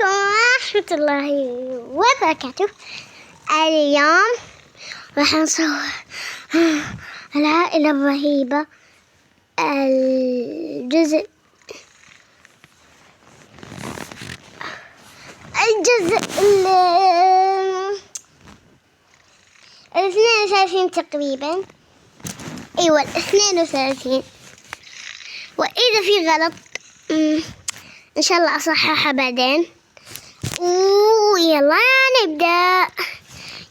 عليكم ورحمة الله وبركاته. اليوم راح نصور العائلة الرهيبة الجزء ال32 تقريبا. أيوة 32. وإذا في غلط إن شاء الله أصححها بعدين. ويلا نبدأ.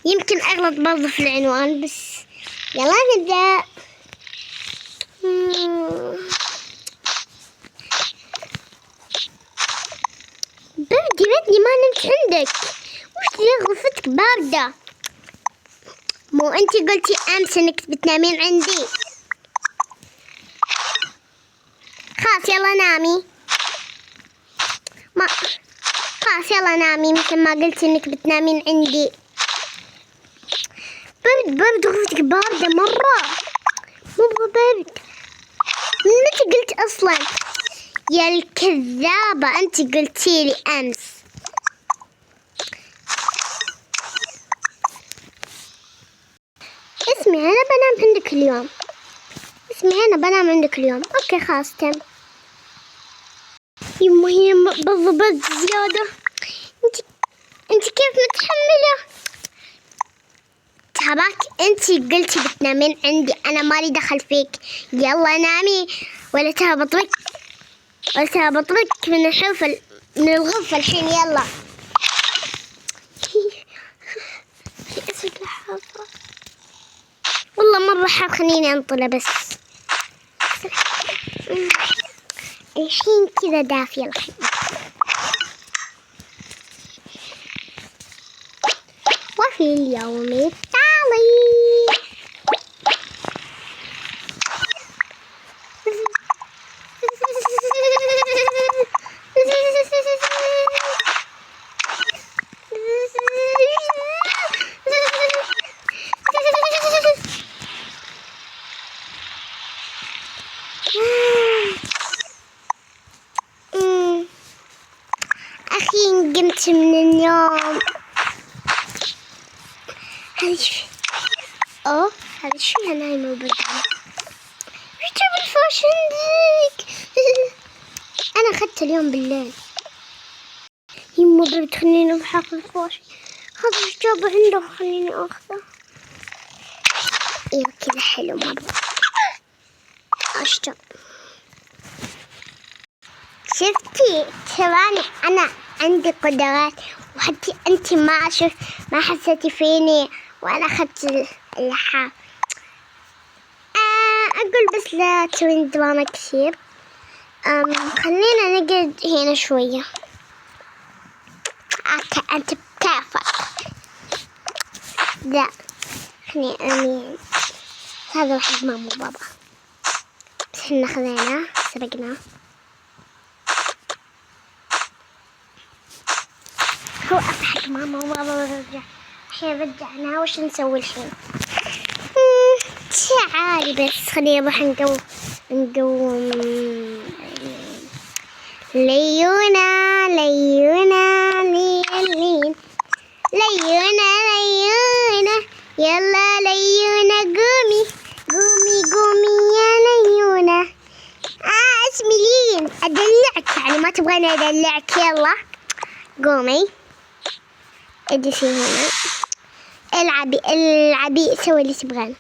يمكن أغلط برضه في العنوان بس يلا نبدأ. بدي ما نمت عندك. وش ذي غرفتك باردة؟ مو أنتي قلتي أمس إنك بتنامين عندي. خلاص يلا نامي. خلاص يلا نامي مثل ما قلتي إنك بتنامين عندي. برد غرفتك باردة مرة. مو برد. من متى قلت أصلا؟ يا الكذابة أنت قلتي لي أمس. اسمعي أنا بنام عندك اليوم. أوكي خلاص تم. يما هي بالضبط زيادة. انت كيف متحملة؟ تابعك انت قلتي بتنامين عندي. انا مالي دخل فيك. يلا نامي ولا تهبط بك من الغرفة الحين. يلا في اسود لحظة والله مرة حاب. خليني انطلع بس الحين كذا دافية الحين. وفي اليوم التالي أخي قمت من النوم. هذه شو فيها نايمة وبردانة. وش جاب الفرش عندك؟ أنا أخذت اليوم بالليل. يما برد خليني أروح أخذ الفرش. خذ وش جابه عنده خليني أخذه. إيوه كذا حلو مرة. أشجع. شفتي تراني أنا عندي قدرات وحتى أنت ما حسيتي فيني وأنا أخذت اللحاف. أقول بس لا تسوين دراما كثير. خلينا نقعد هنا شوية. أنت بتعرف. لا خليني أمين. هذا واحد ماما وبابا بس إحنا خذيناه سرقناه. هو أضحك ماما وبابا ورجع. الحين رجعناه. وش نسوي الحين؟ تعالي بس خلينا نروح نقوم ليونا يلا ليونا قومي يا ليونا. اسمي لين أدلعك يعني ما تبغاني أدلعك. يلا قومي اجلسي هنا. العبي سوي اللي تبغانه.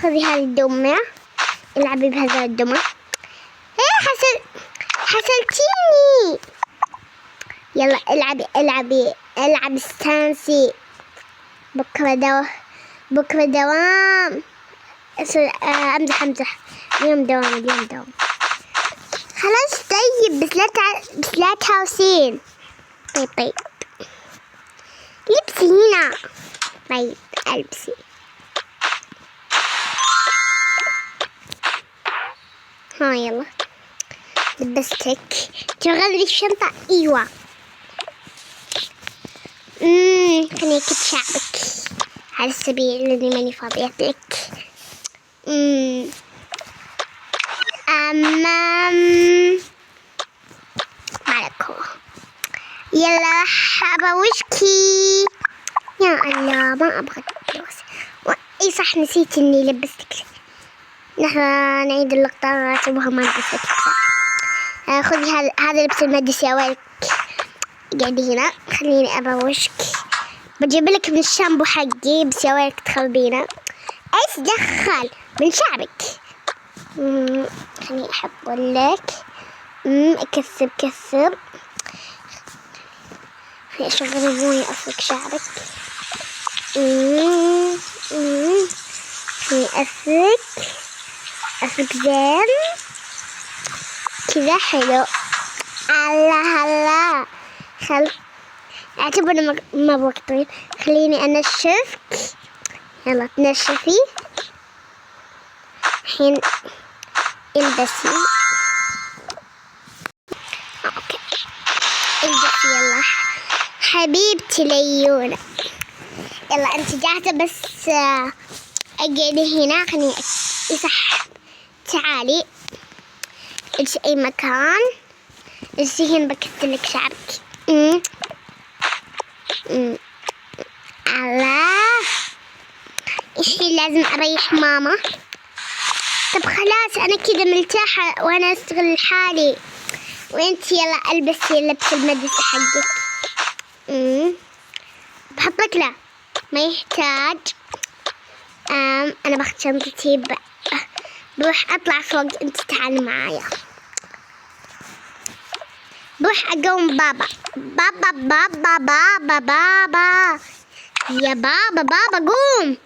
خذي هذه الدمى. العبي بهذا الدمى. حسلتيني. يلا العبي استانسي. بكرة دوام. امزح. اليوم دوام. خلاص طيب بس لا تهاوسين. طيب لبسي هنا. طيب ألبسي. ها يلا لبستك. تغلي الشنطة. ايوه خليني اكد شعرك على السبيل الذي ماني فاضية لك. أمام معلكو يلا راح وشكي. يا الله ما أبغى أدرس. إي صح نسيت إني لبستك. نحن نعيد اللقطة أبغى ما لبستك. خذي هذا لبس المدرسة يا ويلك. قاعدي هنا خليني أبوشك. بجيب لك من الشامبو حقي بس يا ويلك تخربينه. إيش دخل من شعرك؟ خليني أحط لك. أكثر كثر. خليني أشغل الموية أفرك شعرك. خليني أفرك زين كذا حلو. الله اعتبر ما بوقت طويل. خليني أنشفك. يلا تنشفي الحين. البسي. اوكي البسي يلا حبيبتي ليونة. يلا انت جاهزة بس اقعدي هنا. خليني يصح. تعالي اجلسي اي مكان. اجلسي هنا بكتلك شعرك. الله الحين لازم اريح ماما. طب خلاص انا كده مرتاحة وانا اشتغل لحالي. وانت يلا البسي لبس المدرسة حقك. بحط لك لا ما يحتاج. انا باخذ شنطتي بروح اطلع فوق. انت تعالي معايا. بروح اقوم بابا. بابا بابا بابا بابا يا بابا قوم.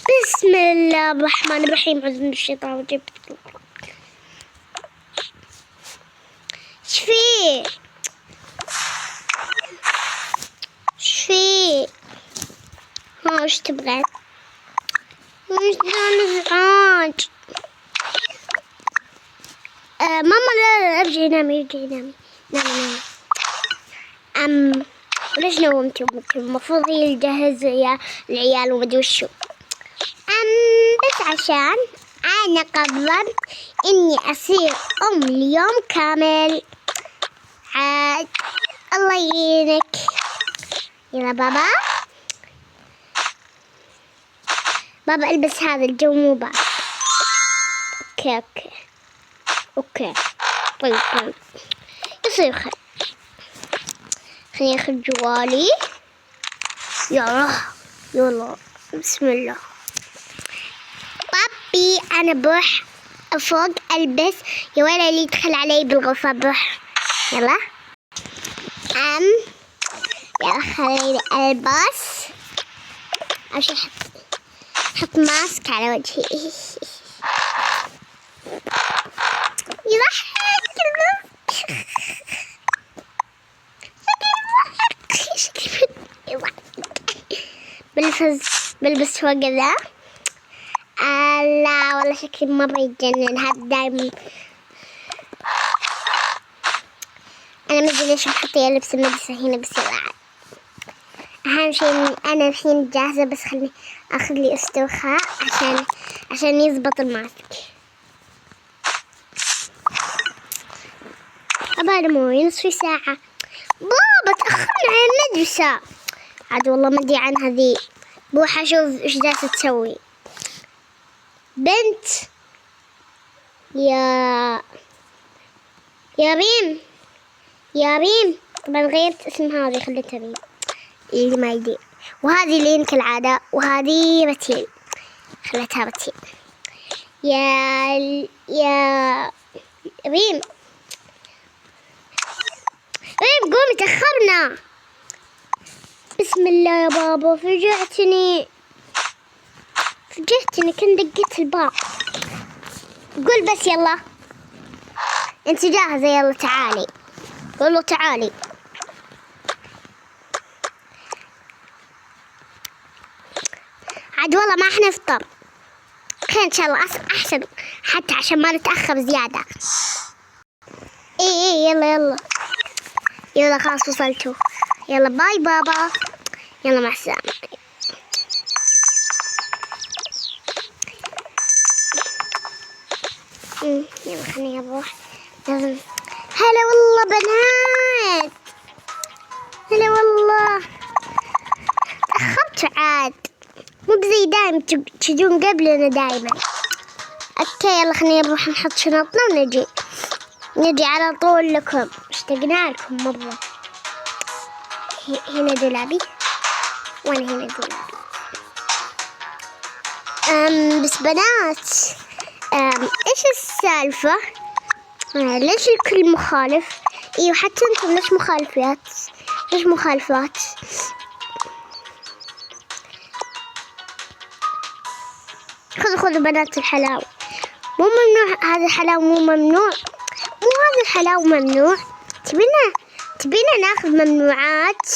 بسم الله الرحمن الرحيم. أعوذ من الشيطان الرجيم. شفي وش تبغى؟ وش ازعاج؟ ماما لا ارجعي نامي. نامي. ليش نومتي امك؟ المفروض هي تجهز يا العيال ومدري وشو. بس عشان انا قررت اني اصير ام اليوم كامل. عاد الله يعينك. يلا بابا البس هذا الجو مو بارد. اوكي طيب يصير خير. خليني اخذ جوالي. يلا بسم الله. بابي انا بروح فوق البس. يا ويلي اللي يدخل علي بالغرفة. بروح يلا. يلا خليني البس. امشي احط ماسك على وجهي. يضحك بلبس فوق ذا. لا والله شكلي مرة يتجنن. هذا دايما أنا ما أدري ليش محطية لبس المدرسة هنا. بس يلا أهم شيء إني أنا الحين جاهزة. بس خلني أخذ لي استرخاء عشان يزبط الماسك. أبغى موي نصف ساعة. بابا تأخرنا عن المدرسة. عاد والله ما أدري عنها ذي. بروح أشوف إيش جالسة تسوي بنت. يا ريم. طبعا غيرت اسم هذه خليتها ريم اللي ما يدير. وهذه لين كالعادة. وهذه بتيل خليتها بتيل. يا ريم قومي تأخرنا. بسم الله يا بابا فجعتني كنت دقيت الباب. قول بس يلا انت جاهزة. يلا تعالي. قولوا تعالي. عاد والله ما احنا نفطر. خير ان شاء الله احسن حتى عشان ما نتأخر زيادة. ايه يلا خلاص وصلتوا. يلا باي بابا. يلا مع السلامة. يلا خليني اروح. لازم. هلا والله بنات. انتوا تجون قبلنا دايما. اوكي يلا خلينا نروح نحط شنطنا ونجي على طول لكم. اشتقنا لكم مرة. هنا دولابي وانا هنا دولابي. بس بنات، ايش السالفة؟ ليش الكل مخالف؟ ايوه حتى انتم ليش مخالفات؟ ليش مخالفات؟ خذوا بنات الحلاوة. مو ممنوع هذا الحلاوة، مو ممنوع، مو هذا الحلاوة ممنوع. تبينا ناخذ ممنوعات؟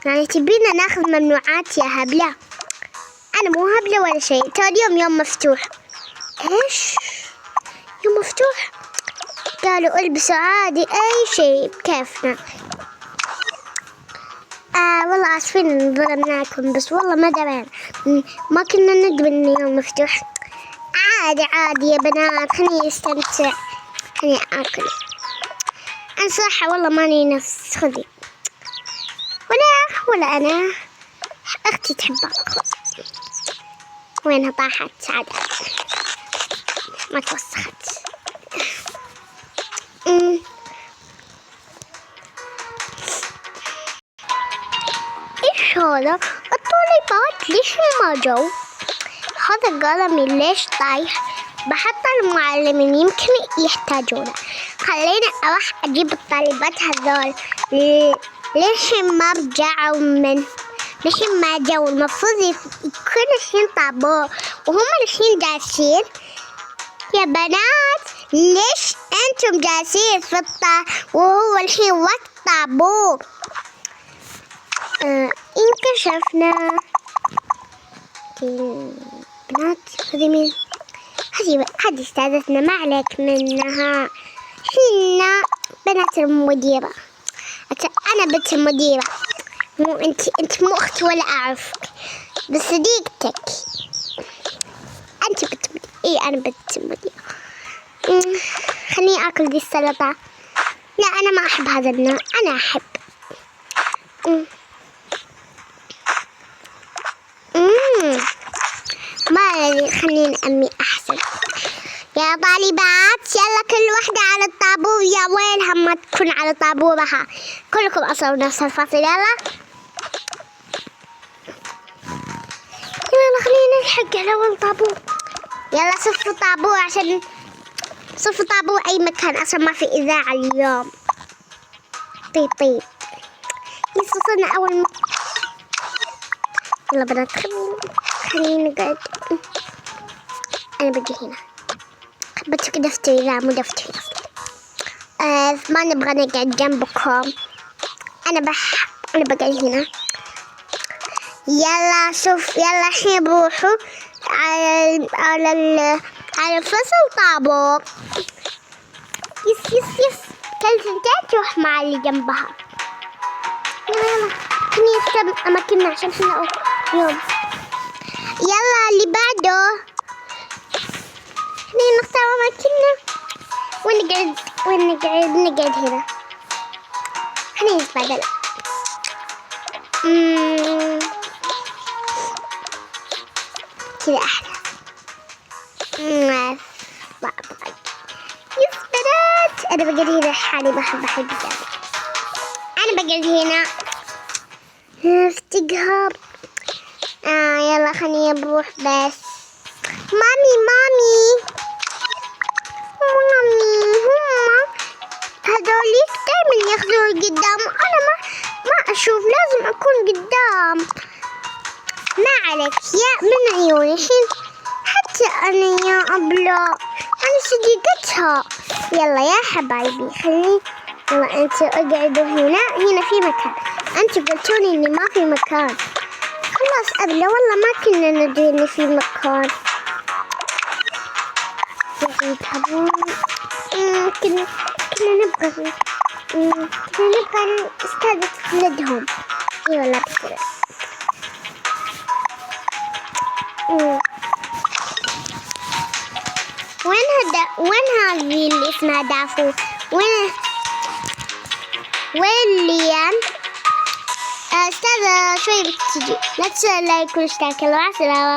يعني تبينا ناخذ ممنوعات يا هبلة؟ أنا مو هبلة ولا شيء. ترى اليوم يوم مفتوح. إيش؟ يوم مفتوح؟ قالوا البسوا عادي أي شيء بكيفنا. والله آسفين إن ظلمناكم، بس والله ما درينا، ما كنا ندري إن يوم مفتوح. عادي يا بنات، خليني استمتع، خليني آكل. أنا صراحة والله ماني نفس خذي، ولا أنا. أختي تحب الخض. وينها طاحت؟ عادة ما توسخت. إيش هذا؟ الطالبات ليش ما جو؟ هذا قلمي ليش طايح؟ بحط المعلمين يمكن يحتاجونه. خليني أروح أجيب الطالبات هذول. ليش ما رجعوا ليش ما جو؟ المفروض يكون الحين طابور وهم الحين جالسين. يا بنات ليش أنتم جالسين في وهو الحين وقت طابور؟ انكشفنا. بنات هذه مين؟ هذه استاذتنا، ما عليك منها. حنا بنات المديرة. أنا بنت المديرة، مو أنت مو أختي ولا أعرفك، بس صديقتك. أنت بنت المديرة. إيه أنا بنت المديرة. خليني آكل دي السلطة. لا أنا ما أحب هذا النوع، أنا أحب ما الذي خليني أمي أحسن. يا طالبات يلا كل واحدة على الطابور. يا ويلها ما تكون على طابورها. كلكم أصلوا نفس الفصل. يلا خلينا نلحق على أول طابور. يلا صفوا طابور، عشان صفوا طابور أي مكان، أصلا ما في إذاعة اليوم. طيب يصلنا أول يلا بنات خلينا نقعد. أنا بجي هنا. بترك دفتري. لا مو دفتري ما نبغى نقعد جنبكم. أنا بقعد هنا. يلا شوف، يلا الحين بروحوا على الفصل طابور. يس كل سنتين تروح مع اللي جنبها. يلا خليني نختار أماكننا عشان احنا يوم. يلا اللي بعده. خلينا نختار أماكننا ونقعد هنا. خلينا نتبادل. كذا أحلى. يس بنات أنا بقعد هنا لحالي، ما أحب أنا بقعد هنا. استقهار. يلا خليني بروح بس. مامي هم هذوليك دايما ياخذون قدام، أنا ما أشوف، لازم أكون قدام. ما عليك يا من عيوني الحين. حتى أنا يا أبلة أنا صديقتها. يلا يا حبايبي خليني. يلا أنتوا اقعدوا هنا في مكان. أنتوا قلتولي إني ما في مكان. خلاص أبلة والله ما كنا ندري إن في مكان. كنا نبغى استاذة ولدهم. اي والله بكرة. وين هذه اللي اسمها دافو؟ وين ليان؟ استاذة شوي بتجي. لا تنسوا لايك واشتراك. السلام.